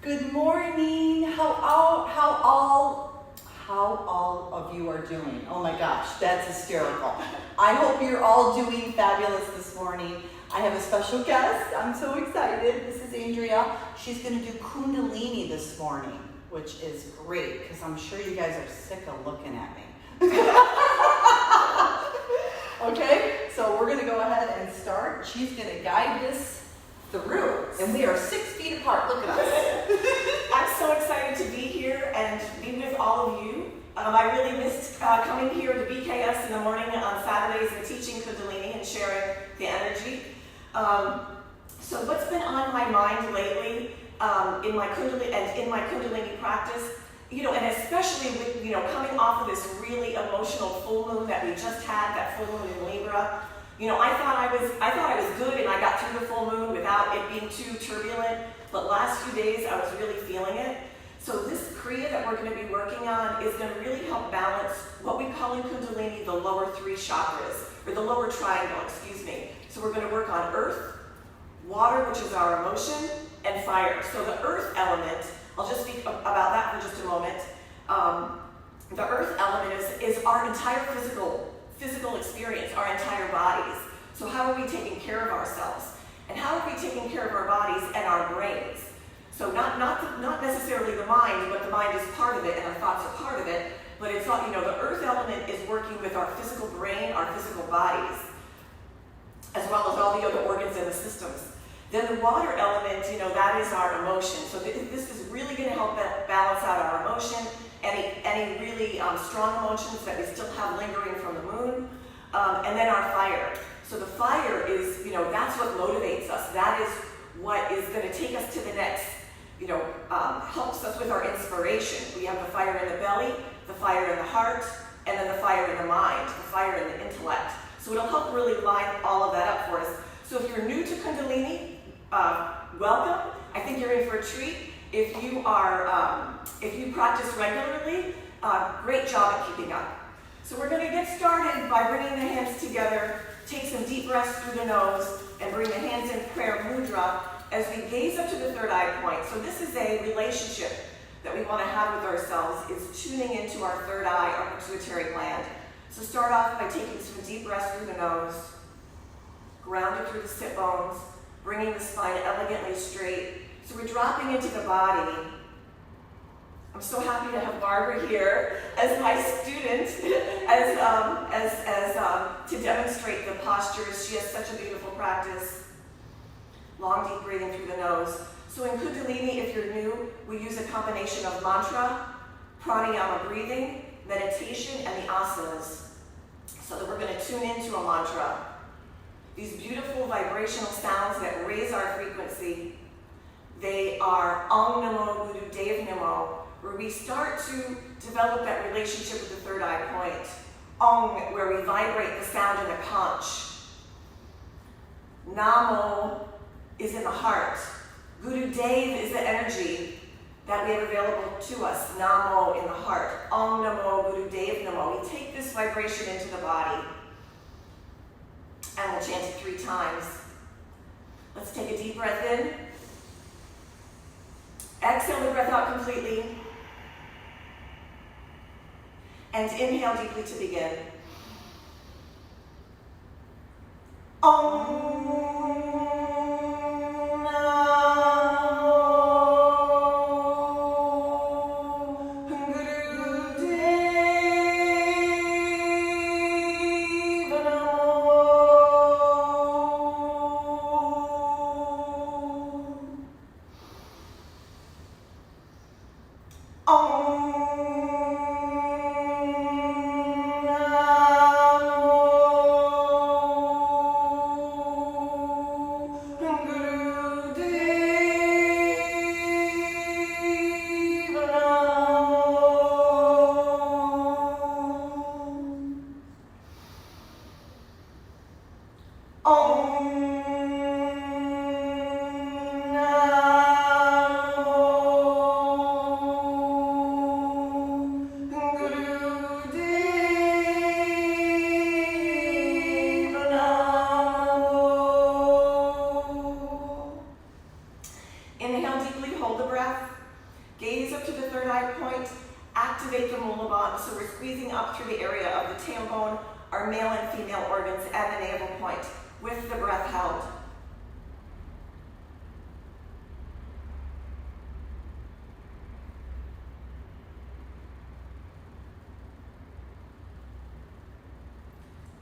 Good morning. How all of you are doing? Oh my gosh, that's hysterical. I hope you're all doing fabulous this morning. I have a special guest. I'm so excited. This is Andrea. She's going to do Kundalini this morning, which is great because I'm sure you guys are sick of looking at me. Okay, so we're going to go ahead and start. She's going to guide us through, and we are 6 feet apart. Look at us. I'm so excited to be here and be with all of you. I really missed coming here to BKS in the morning on Saturdays and teaching Kundalini and sharing the energy. So what's been on my mind lately in my Kundalini practice, and especially with coming off of this really emotional full moon that we just had, that full moon in Libra. I thought I was good and I got through the full moon without it being too turbulent, but last few days I was really feeling it. So this Kriya that we're going to be working on is going to really help balance what we call in Kundalini the lower 3 chakras, or the lower triangle, So we're going to work on earth, water, which is our emotion, and fire. So the earth element, I'll just speak about that for just a moment. The earth element is our entire physical experience, our entire bodies. So how are we taking care of ourselves? And how are we taking care of our bodies and our brains? So not necessarily the mind, but the mind is part of it and our thoughts are part of it. But it's not, the earth element is working with our physical brain, our physical bodies, as well as all the other organs and the systems. Then the water element, that is our emotion. So this is really going to help balance out our emotion, any really strong emotions that we still have lingering from the moon, and then our fire. So the fire is, that's what motivates us. That is what is going to take us to the next, helps us with our inspiration. We have the fire in the belly, the fire in the heart, and then the fire in the mind, the fire in the intellect. So it'll help really line all of that up for us. So if you're new to Kundalini, welcome. I think you're in for a treat. If you practice regularly, great job at keeping up. So we're going to get started by bringing the hands together. Take some deep breaths through the nose and bring the hands in prayer mudra as we gaze up to the third eye point. So this is a relationship that we want to have with ourselves, is tuning into our third eye, our pituitary gland. So start off by taking some deep breaths through the nose, grounded through the sit bones, bringing the spine elegantly straight. So we're dropping into the body. I'm so happy to have Barbara here as my student, to demonstrate the postures. She has such a beautiful practice. Long, deep breathing through the nose. So in Kundalini, if you're new, we use a combination of mantra, pranayama breathing, meditation, and the asanas. So that we're going to tune into a mantra. These beautiful vibrational sounds that raise our frequency, they are Om Namo Guru Dev Namo, where we start to develop that relationship with the third eye point. Om, where we vibrate the sound in the conch. Namo is in the heart. Guru Dev is the energy that we have available to us. Namo in the heart. Om Namo Guru Dev Namo. We take this vibration into the body. And we'll chant it 3 times. Let's take a deep breath in. Exhale the breath out completely. And inhale deeply to begin. Om. eye point, activate the mulaband. So we're squeezing up through the area of the tailbone, our male and female organs, and the navel point with the breath held.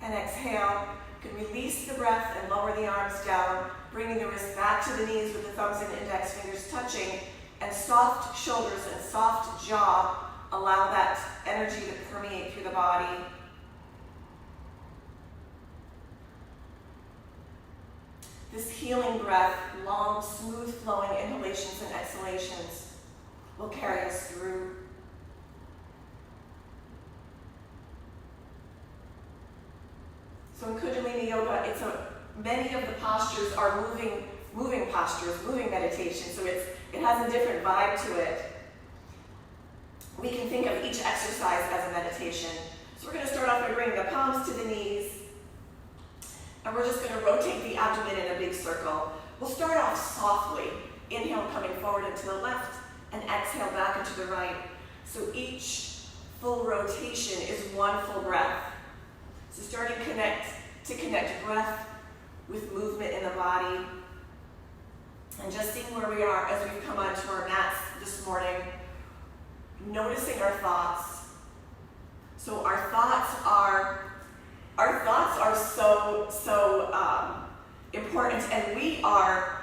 And exhale. You can release the breath and lower the arms down, bringing the wrists back to the knees with the thumbs and index fingers touching, and soft shoulders and soft jaw allow that energy to permeate through the body. This healing breath, long, smooth flowing inhalations and exhalations, will carry us through. So in Kundalini Yoga, many of the postures are moving postures, moving meditation. So it has a different vibe to it. We can think of each exercise as a meditation. So we're going to start off by bringing the palms to the knees. And we're just going to rotate the abdomen in a big circle. We'll start off softly. Inhale, coming forward and to the left, and exhale back and to the right. So each full rotation is one full breath. So starting to connect breath with movement in the body. And just seeing where we are as we've come onto our mats this morning. Noticing our thoughts. So our thoughts are so important, and we are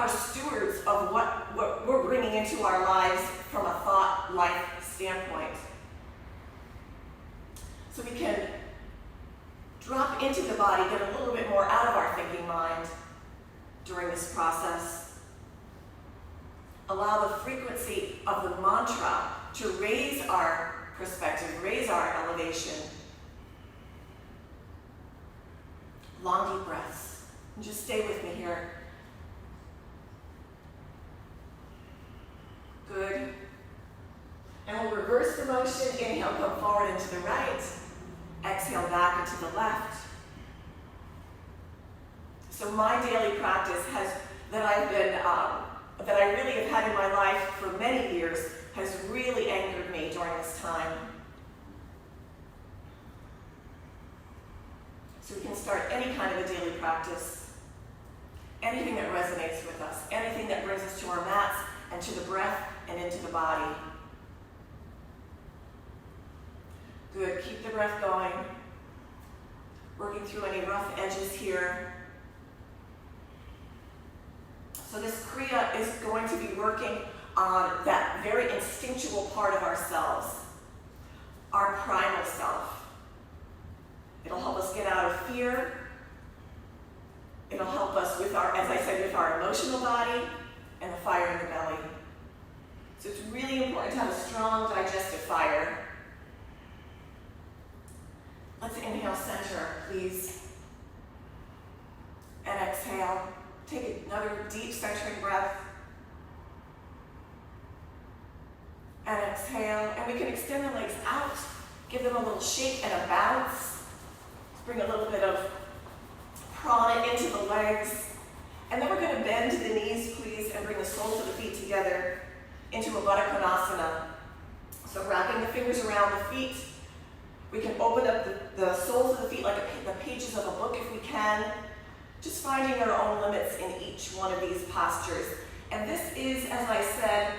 stewards of what we're bringing into our lives from a thought life standpoint. So we can drop into the body, get a little bit more out of our thinking mind during this process. Allow the frequency of the mantra to raise our perspective, raise our elevation. Long, deep breaths. And just stay with me here. Good. And we'll reverse the motion. Inhale, come forward and to the right. Exhale back and to the left. So my daily practice that I really have had in my life for many years has really anchored me during this time. So we can start any kind of a daily practice, anything that resonates with us, anything that brings us to our mats and to the breath and into the body. Good, keep the breath going. Working through any rough edges here. So this Kriya is going to be working on that very instinctual part of ourselves, our primal self. It'll help us get out of fear. It'll help us with with our emotional body and the fire in the belly. So it's really important to have a strong digestive fire. Let's inhale center, please. And exhale. Take another deep centering breath. And exhale. And we can extend the legs out. Give them a little shake and a bounce. Bring a little bit of prana into the legs. And then we're going to bend the knees, please, and bring the soles of the feet together into a Baddha Konasana. So wrapping the fingers around the feet. We can open up the soles of the feet like the pages of a book if we can. Just finding our own limits in each one of these postures. And this is, as I said,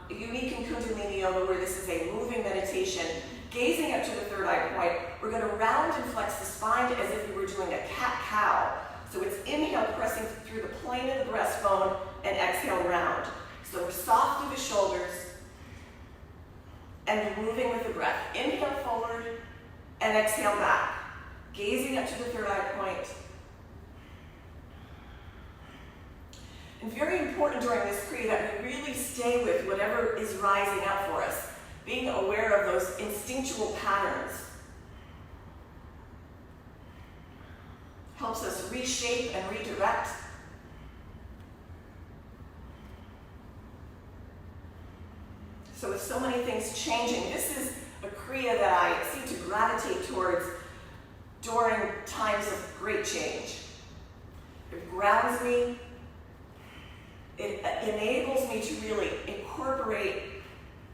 unique in Kundalini Yoga, where this is a moving meditation. Gazing up to the third eye point, we're going to round and flex the spine as if we were doing a cat-cow. So it's inhale, pressing through the plane of the breastbone, and exhale, round. So we're soft through the shoulders, and moving with the breath. Inhale forward, and exhale back. Gazing up to the third eye point. And very important during this Kriya that we really stay with whatever is rising up for us. Being aware of those instinctual patterns helps us reshape and redirect. So with so many things changing, this is a Kriya that I seem to gravitate towards during times of great change. It grounds me. It enables me to really incorporate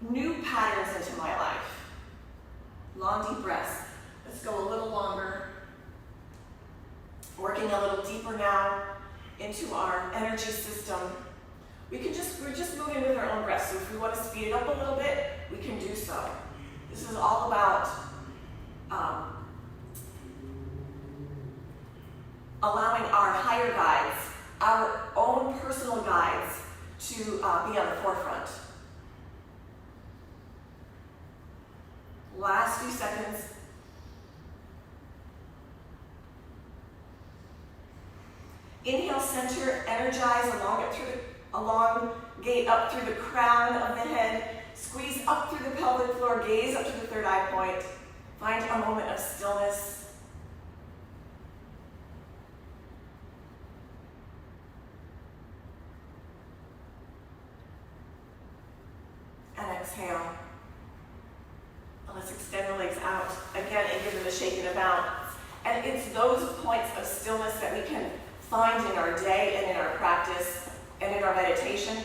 new patterns into my life. Long, deep breaths. Let's go a little longer. Working a little deeper now into our energy system. We're just moving with our own breath. So if we want to speed it up a little bit, we can do so. This is all about allowing our higher guides, our own personal guides, to be on the forefront. Last few seconds. Inhale, center, energize, elongate up through the crown of the head, squeeze up through the pelvic floor, gaze up to the third eye point. Find a moment of stillness. And exhale. Let's extend the legs out again and give them a shake and a bounce. And it's those points of stillness that we can find in our day and in our practice and in our meditation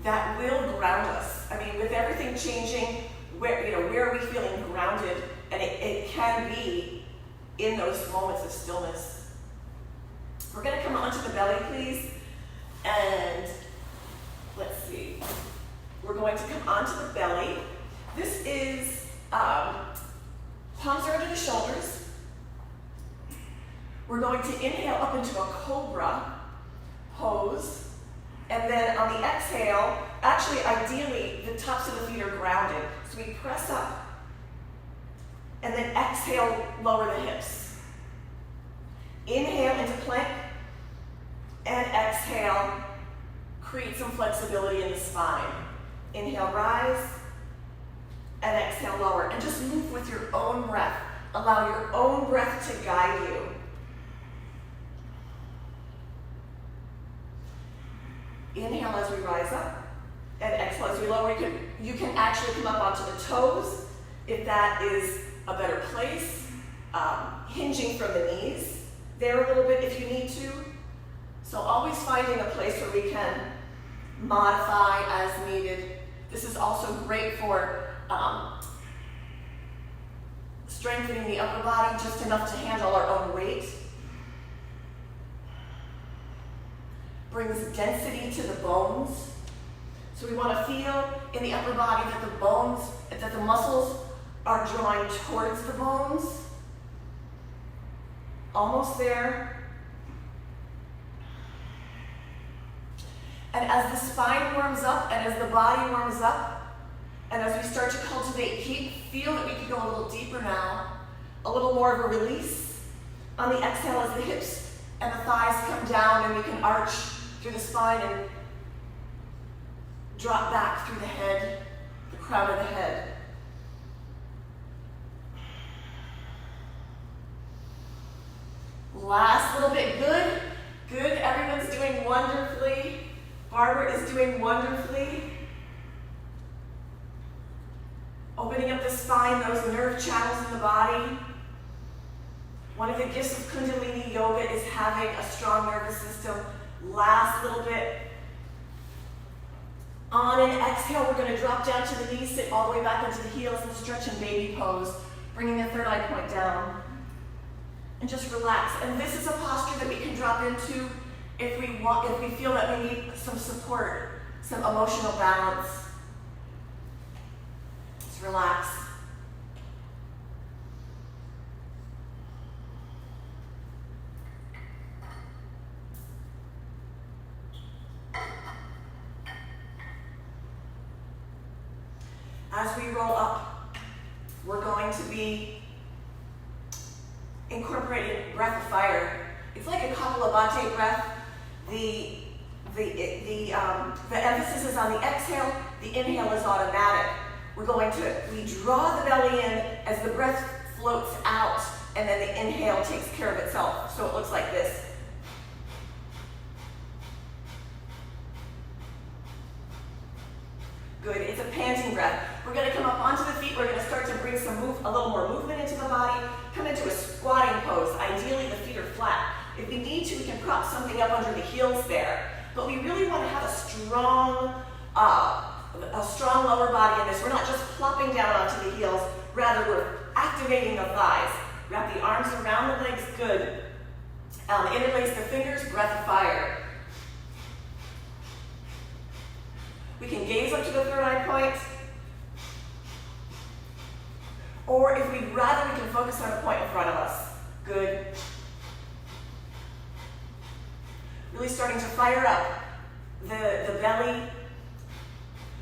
that will ground us. I mean, with everything changing, where are we feeling grounded? And it can be in those moments of stillness. We're going to come onto the belly, please. And let's see. We're going to come onto the belly. This is palms are under the shoulders. We're going to inhale up into a cobra pose. And then on the exhale, actually, ideally, the tops of the feet are grounded. So we press up. And then exhale, lower the hips. Inhale into plank. And exhale, create some flexibility in the spine. Inhale, rise. And exhale, lower. And just move with your own breath. Allow your own breath to guide you. Inhale as we rise up, and exhale as we lower. You can actually come up onto the toes if that is a better place. Hinging from the knees there a little bit if you need to. So always finding a place where we can modify as needed. This is also great for strengthening the upper body just enough to handle our own weight. Brings density to the bones. So we want to feel in the upper body that the muscles are drawing towards the bones. Almost there. And as the spine warms up and as the body warms up, and as we start to cultivate heat, feel that we can go a little deeper now, a little more of a release. On the exhale as the hips and the thighs come down and we can arch through the spine and drop back through the head, the crown of the head. Last little bit, good. Good, everyone's doing wonderfully. Barbara is doing wonderfully. Opening up the spine, those nerve channels in the body. One of the gifts of Kundalini yoga is having a strong nervous system. Last little bit. On an exhale, we're going to drop down to the knees, sit all the way back into the heels and stretch in baby pose, bringing the third eye point down. And just relax. And this is a posture that we can drop into if we feel that we need some support, some emotional balance. Just relax. As we roll up, we're going to be incorporating breath of fire. It's like a Kapalabhati breath. The emphasis is on the exhale. The inhale is automatic. We draw the belly in as the breath floats out, and then the inhale takes care of itself. So it looks like this. Good, it's a panting breath. We're going to come up onto the feet. We're going to start to bring a little more movement into the body. Come into a squatting pose. Ideally, the feet are flat. If we need to, we can prop something up under the heels there. But we really want to have a strong a strong lower body in this. We're not just plopping down onto the heels, rather we're activating the thighs. Wrap the arms around the legs, good. Interlace the fingers, breath of fire. We can gaze up to the third eye point, or if we'd rather, we can focus on a point in front of us. Good. Really starting to fire up the belly,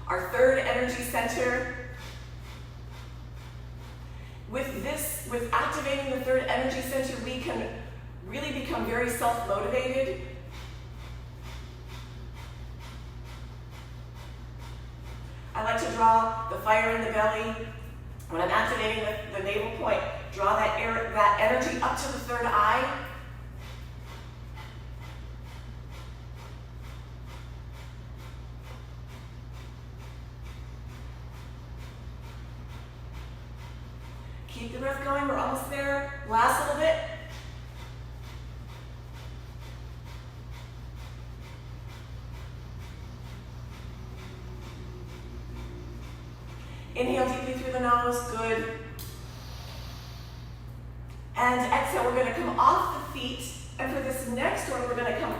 our third energy center. With activating the third energy center, we can really become very self-motivated. I like to draw the fire in the belly. When I'm activating the navel point, draw that energy up to the third eye. Keep the breath going, we're almost there. Last little bit. Inhale deeply through the nose, good. And exhale, we're going to come off the feet. And for this next one, we're going to come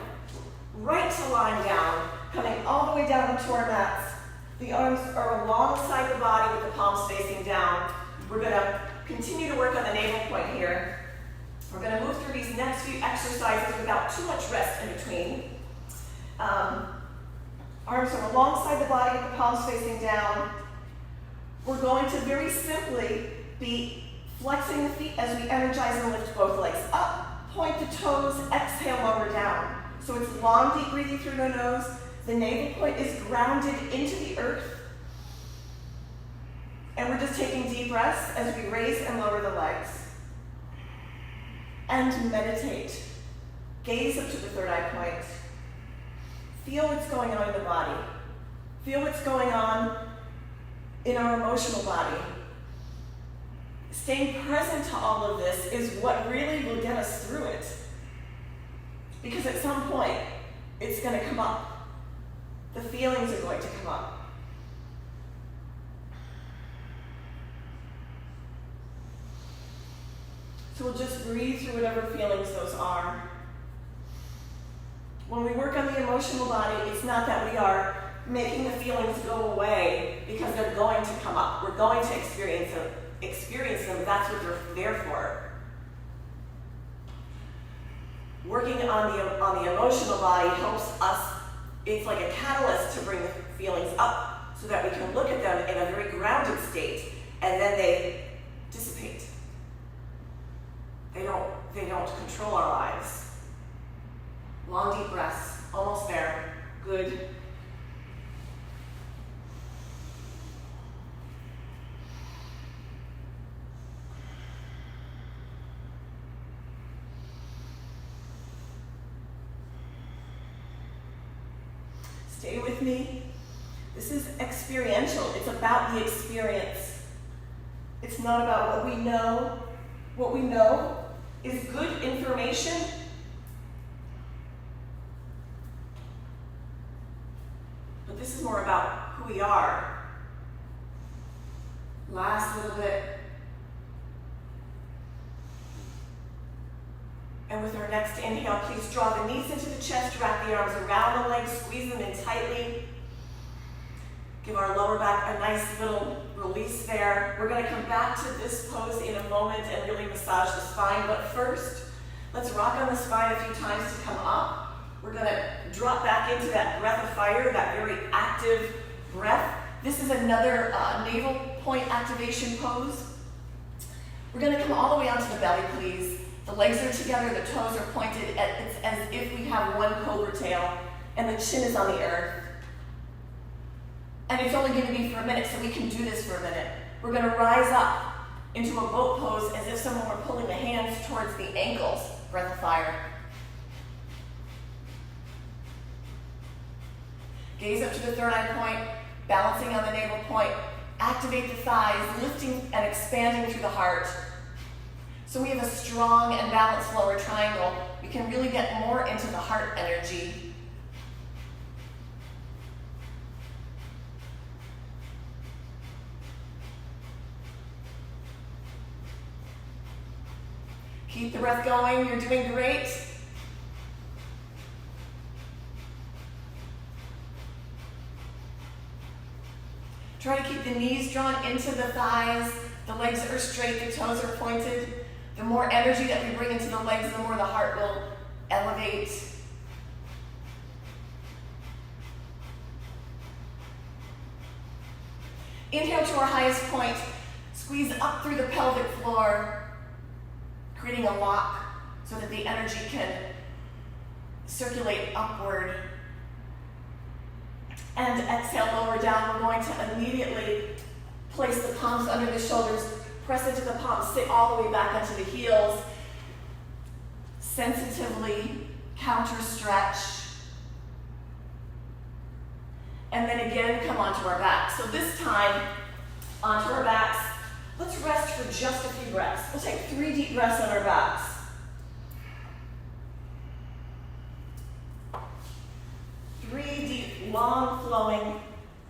right to lying down, coming all the way down into our mats. The arms are alongside the body with the palms facing down. We're going to continue to work on the navel point here. We're going to move through these next few exercises without too much rest in between. Arms are alongside the body with the palms facing down. We're going to very simply be flexing the feet as we energize and lift both legs up, point the toes, exhale, lower down. So it's long, deep breathing through the nose. The navel point is grounded into the earth. And we're just taking deep breaths as we raise and lower the legs. And meditate. Gaze up to the third eye point. Feel what's going on in the body. Feel what's going on in our emotional body. Staying present to all of this is what really will get us through it. Because at some point, it's going to come up. The feelings are going to come up. So we'll just breathe through whatever feelings those are. When we work on the emotional body, it's not that we are making the feelings go away because they're going to come up. We're going to experience them. That's what they're there for. Working on the emotional body helps us. It's like a catalyst to bring the feelings up so that we can look at them in a very grounded state, and then they dissipate. They don't control our lives. Long, deep breaths. Almost there. Good. Stay with me. This is experiential. It's about the experience. It's not about what we know. What we know is good information. But this is more about who we are. Last little bit. And with our next inhale, please draw the knees into the chest, wrap the arms around the legs, squeeze them in tightly. Give our lower back a nice little release there. We're going to come back to this pose in a moment and really massage the spine. But first, let's rock on the spine a few times to come up. We're going to drop back into that breath of fire, that very active breath. This is another navel point activation pose. We're going to come all the way onto the belly, please. The legs are together, the toes are pointed. It's as if we have one cobra tail, and the chin is on the earth. And it's only going to be for a minute, so we can do this for a minute. We're going to rise up into a boat pose as if someone were pulling the hands towards the ankles. Breath of fire. Gaze up to the third eye point, balancing on the navel point. Activate the thighs, lifting and expanding through the heart. So we have a strong and balanced lower triangle. We can really get more into the heart energy. Keep the breath going. You're doing great. Try to keep the knees drawn into the thighs. The legs are straight, the toes are pointed. The more energy that we bring into the legs, the more the heart will elevate. Inhale to our highest point. Squeeze up through the pelvic floor, creating a lock so that the energy can circulate upward. And exhale, lower down. We're going to immediately place the palms under the shoulders, press into the palms, sit all the way back onto the heels. Sensitively counter stretch. And then again, come onto our backs. So this time, onto our backs. Let's rest for just a few breaths. We'll take 3 deep breaths on our backs. 3 deep, long flowing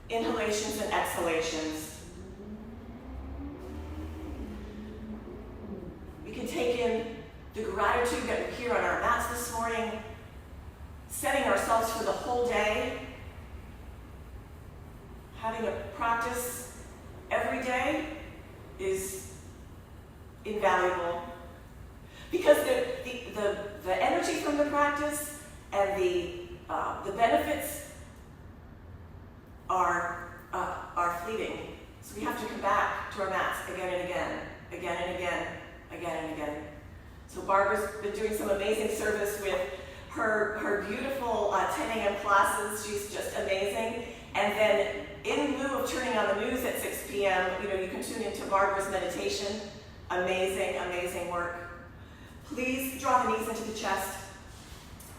inhalations and exhalations. We can take in the gratitude that we're here on our mats this morning, setting ourselves for the whole day, having a practice every day is invaluable because the energy from the practice and the benefits are fleeting. So we have to come back to our mats again and again, again and again, again and again. So Barbara's been doing some amazing service with her beautiful 10 a.m. classes. She's just amazing. And then in lieu of turning on the news at 6 p.m., you can tune into Barbara's meditation. Amazing, amazing work. Please draw the knees into the chest.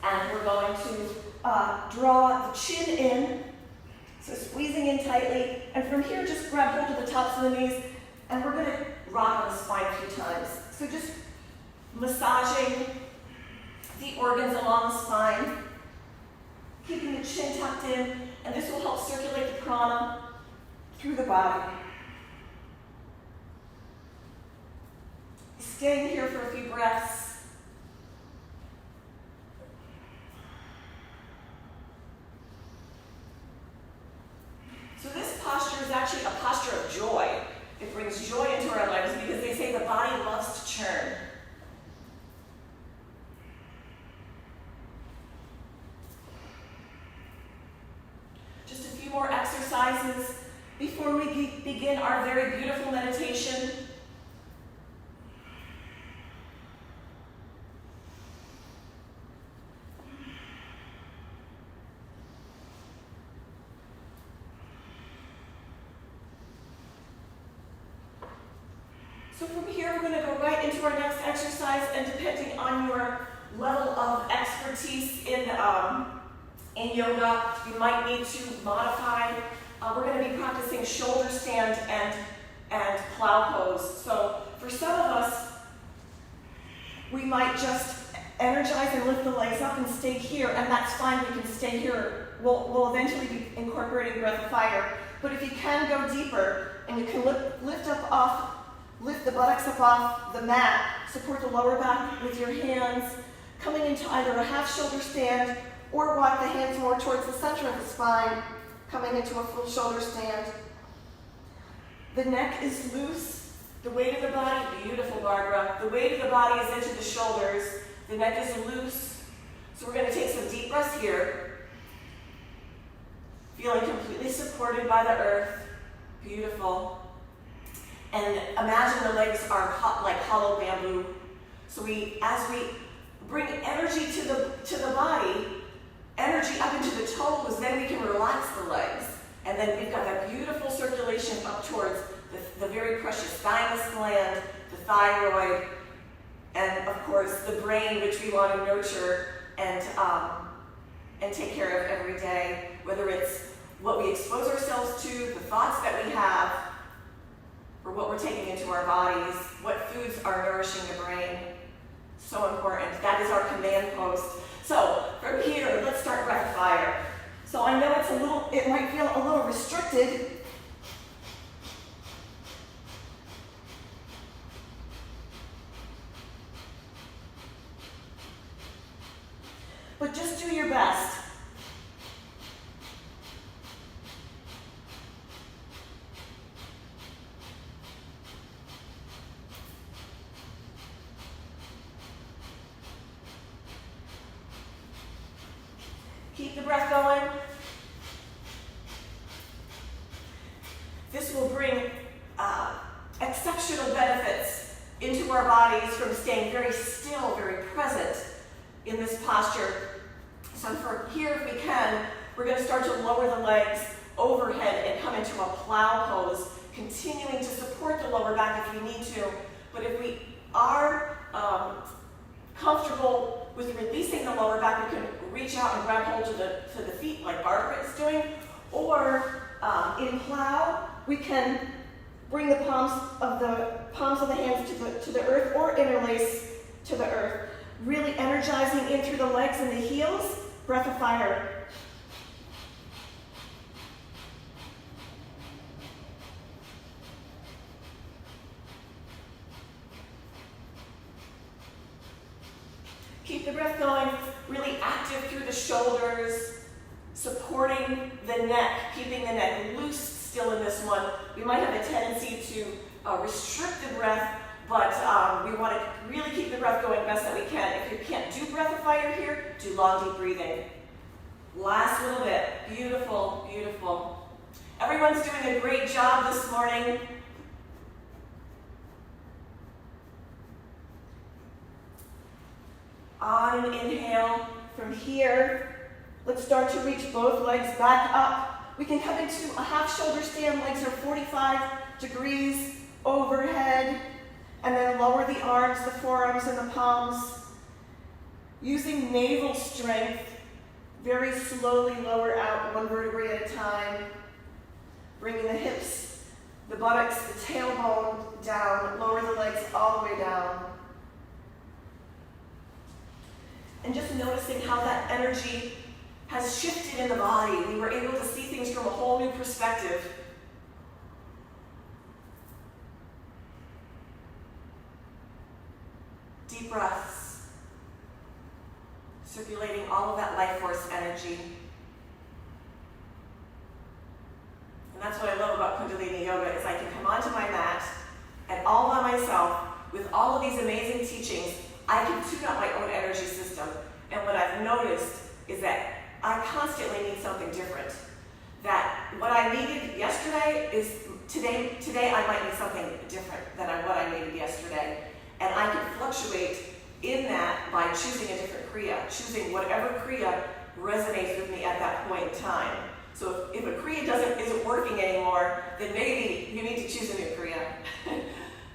And we're going to draw the chin in. So squeezing in tightly. And from here, just grab hold of the tops of the knees. And we're going to rock on the spine a few times. So just massaging the organs along the spine. Keeping the chin tucked in. And this will help circulate the prana through the body. Staying here for a few breaths. So this posture is actually a posture of joy. It brings joy into our lives because they say the body loves to churn. Just a few more exercises before we begin our very beautiful meditation. So from here, we're going to go right into our next exercise, and depending on your level of expertise in yoga, you might need to modify. We're going to be practicing shoulder stand and plow pose. So for some of us, we might just energize and lift the legs up and stay here, and that's fine. We can stay here. We'll eventually be incorporating breath of fire. But if you can go deeper, and you can lift the buttocks up off the mat, support the lower back with your hands, coming into either a half shoulder stand or walk the hands more towards the center of the spine, coming into a full shoulder stand. The neck is loose, the weight of the body, beautiful Barbara, the weight of the body is into the shoulders, the neck is loose. So we're going to take some deep breaths here, feeling completely supported by the earth, beautiful. And imagine the legs are like hollow bamboo. So as we bring energy to the body, energy up into the toes, then we can relax the legs. And then we've got that beautiful circulation up towards the very precious thymus gland, the thyroid, and of course the brain, which we want to nurture and take care of every day, whether it's what we expose ourselves to, the thoughts that we have, or what we're taking into our bodies, what foods are nourishing the brain. So important. That is our command post. So from here, let's start breath of fire. So I know it might feel a little restricted. do your best. Keep the breath going. This will bring exceptional benefits into our bodies from staying very still, very present in this posture. So from here, if we can, we're going to start to lower the legs overhead and come into a plow pose, continuing to support the lower back if we need to. But if we are comfortable with releasing the lower back, we can reach out and grab hold to the feet like Barbara is doing. Or in plow, we can bring the palms of the hands to the earth or interlace to the earth. Really energizing in through the legs and the heels. Breath of fire. Keep the breath going, really active through the shoulders, supporting the neck, keeping the neck loose still in this one. We might have a tendency to restrict the breath, but we want to really keep the breath going best that we can. If you can't do breath of fire here, do long, deep breathing. Last little bit. Beautiful, beautiful. Everyone's doing a great job this morning. On an inhale from here, let's start to reach both legs back up. We can come into a half shoulder stand. Legs are 45 degrees overhead. And then lower the arms, the forearms, and the palms. Using navel strength, very slowly lower out one vertebrae at a time. Bringing the hips, the buttocks, the tailbone down. Lower the legs all the way down. And just noticing how that energy has shifted in the body. We were able to see things from a whole new perspective. Deep breaths. Circulating all of that life force energy. And that's what I love about Kundalini Yoga is I can come onto my mat and all by myself with all of these amazing teachings, I can tune up my own energy system. And what I've noticed is that I constantly need something different. That what I needed yesterday is today I might need something different than what I needed yesterday. And I can fluctuate in that by choosing a different Kriya, choosing whatever Kriya resonates with me at that point in time. So if a Kriya isn't working anymore, then maybe you need to choose a new Kriya.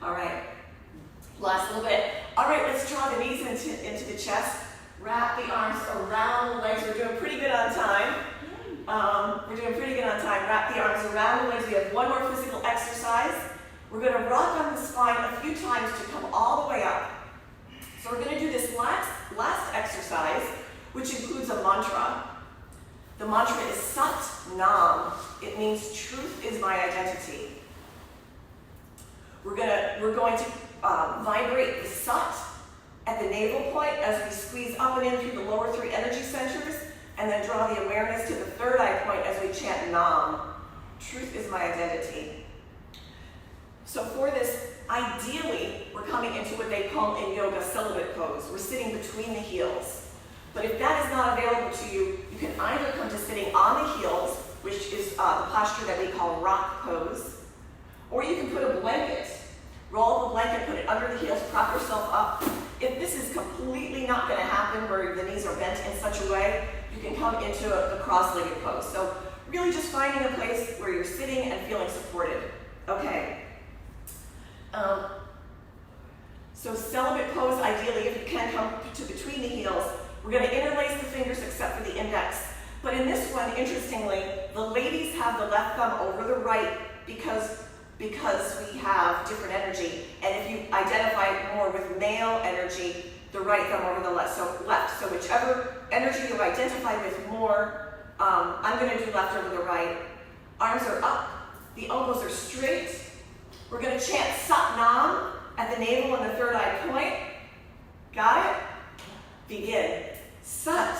All right. Last little bit. All right, let's draw the knees into the chest. Wrap the arms around the legs. We're doing pretty good on time. Wrap the arms around the legs. We have one more physical exercise. We're going to rock on the spine a few times to come all the way up. So we're going to do this last exercise, which includes a mantra. The mantra is Sat Nam. It means truth is my identity. We're going to vibrate the Sat at the navel point as we squeeze up and in through the lower three energy centers, and then draw the awareness to the third eye point as we chant Nam. Truth is my identity. So for this, ideally, we're coming into what they call in yoga celibate pose. We're sitting between the heels. But if that is not available to you, you can either come to sitting on the heels, which is the posture that we call rock pose, or you can put a blanket, roll the blanket, put it under the heels, prop yourself up. If this is completely not going to happen where the knees are bent in such a way, you can come into the cross-legged pose. So really just finding a place where you're sitting and feeling supported. Okay. So celibate pose, ideally, if you can come to between the heels. We're going to interlace the fingers except for the index. But in this one, interestingly, the ladies have the left thumb over the right because we have different energy. And if you identify more with male energy, the right thumb over the left. So whichever energy you identify with more, I'm going to do left over the right. Arms are up. The elbows are straight. We're going to chant Sat Nam at the navel and the third eye point. Got it? Begin. Sat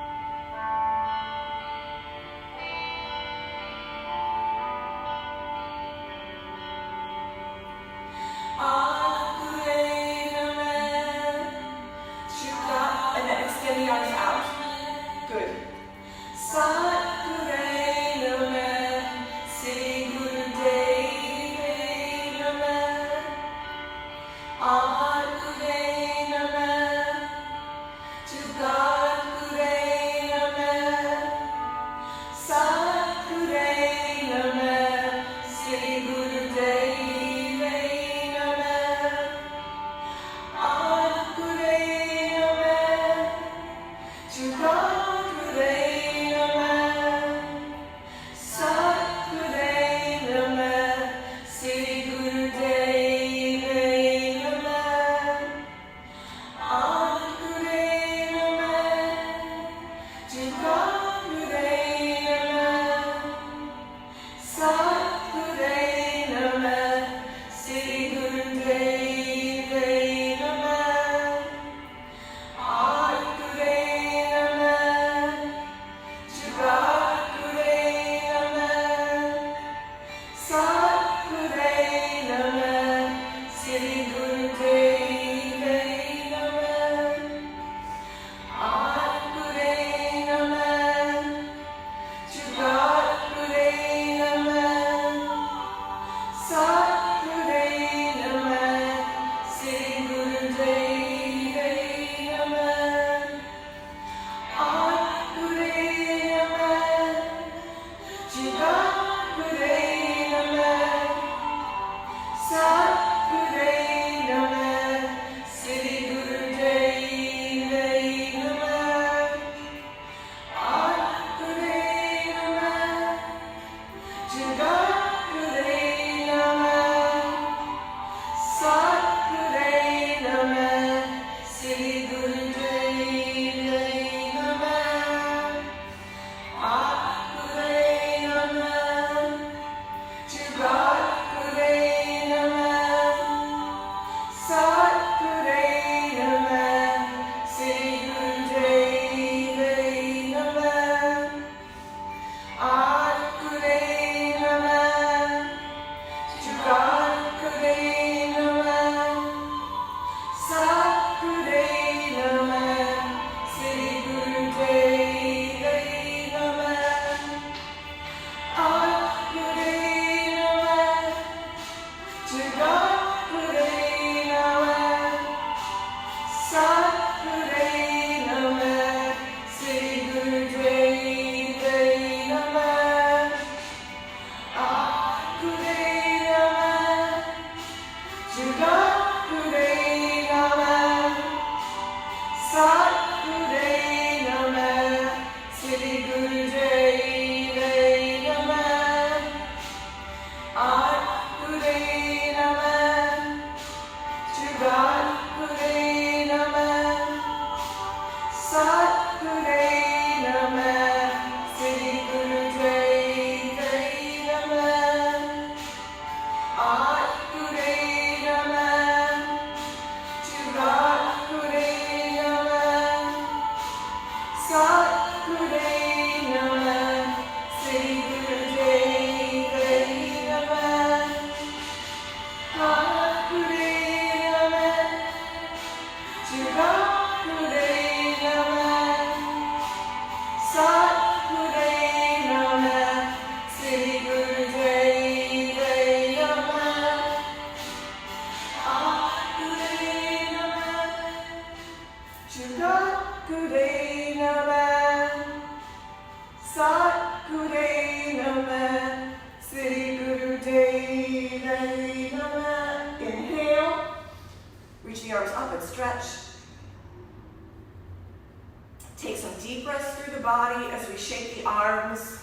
body as we shake the arms.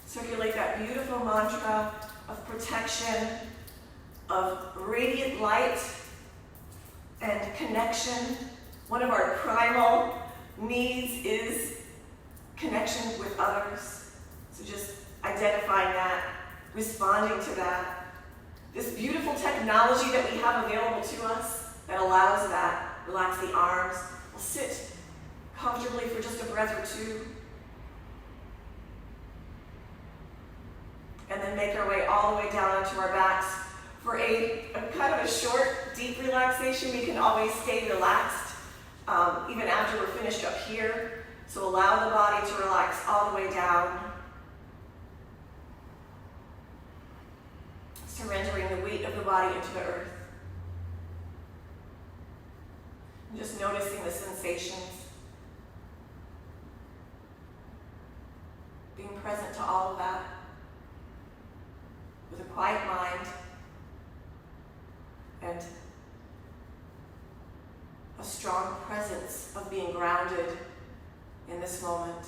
Circulate that beautiful mantra of protection, of radiant light and connection. One of our primal needs is connection with others. So just identifying that, responding to that. This beautiful technology that we have available to us that allows that. Relax the arms. We'll sit comfortably for just a breath or two. And then make our way all the way down onto our backs. For a kind of a short, deep relaxation, we can always stay relaxed, even after we're finished up here. So allow the body to relax all the way down. Surrendering the weight of the body into the earth. And just noticing the sensations. Being present to all of that. With a quiet mind. And a strong presence of being grounded in this moment.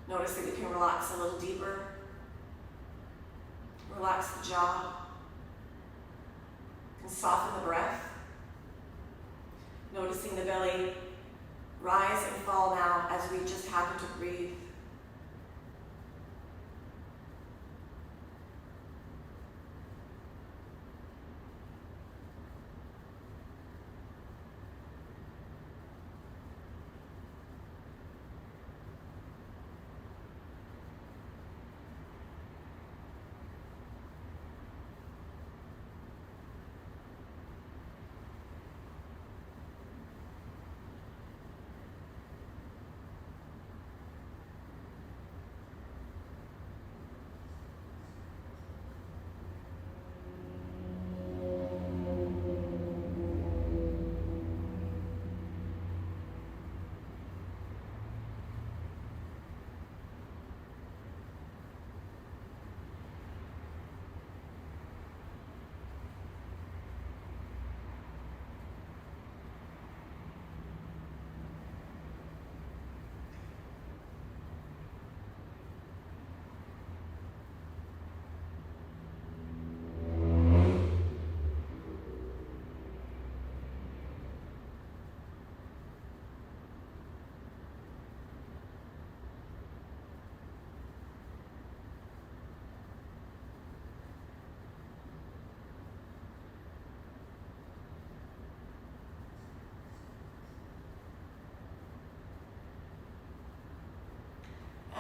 Notice that we can relax a little deeper. Relax the jaw. And soften the breath. Noticing the belly rise and fall now as we just happen to breathe.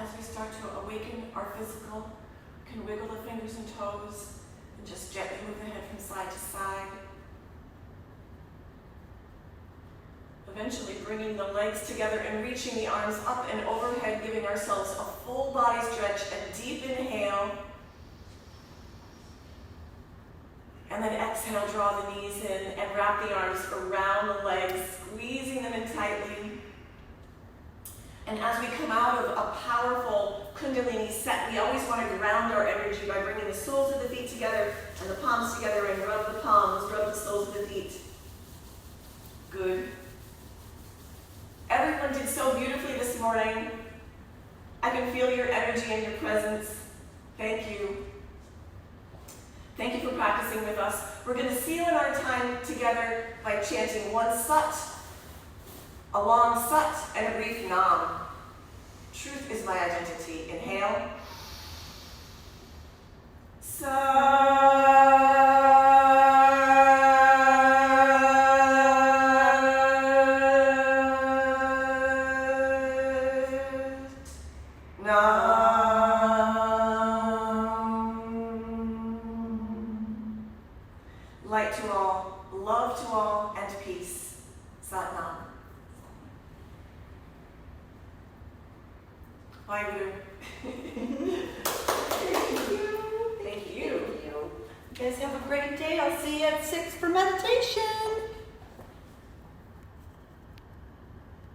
As we start to awaken our physical, we can wiggle the fingers and toes and just gently move the head from side to side. Eventually bringing the legs together and reaching the arms up and overhead, giving ourselves a full body stretch, a deep inhale. And then exhale, draw the knees in and wrap the arms around the legs, squeezing them in tightly. And as we come out of a powerful Kundalini set, we always want to ground our energy by bringing the soles of the feet together and the palms together and rub the palms, rub the soles of the feet. Good. Everyone did so beautifully this morning. I can feel your energy and your presence. Thank you. Thank you for practicing with us. We're going to seal in our time together by chanting one sat, a long sat, and a brief nam. Truth is my identity. Inhale. Sat. Light to all, love to all, and peace. Sat Nam. Bye, Guru. Thank you. Thank you. You guys have a great day. I'll see you at 6 for meditation.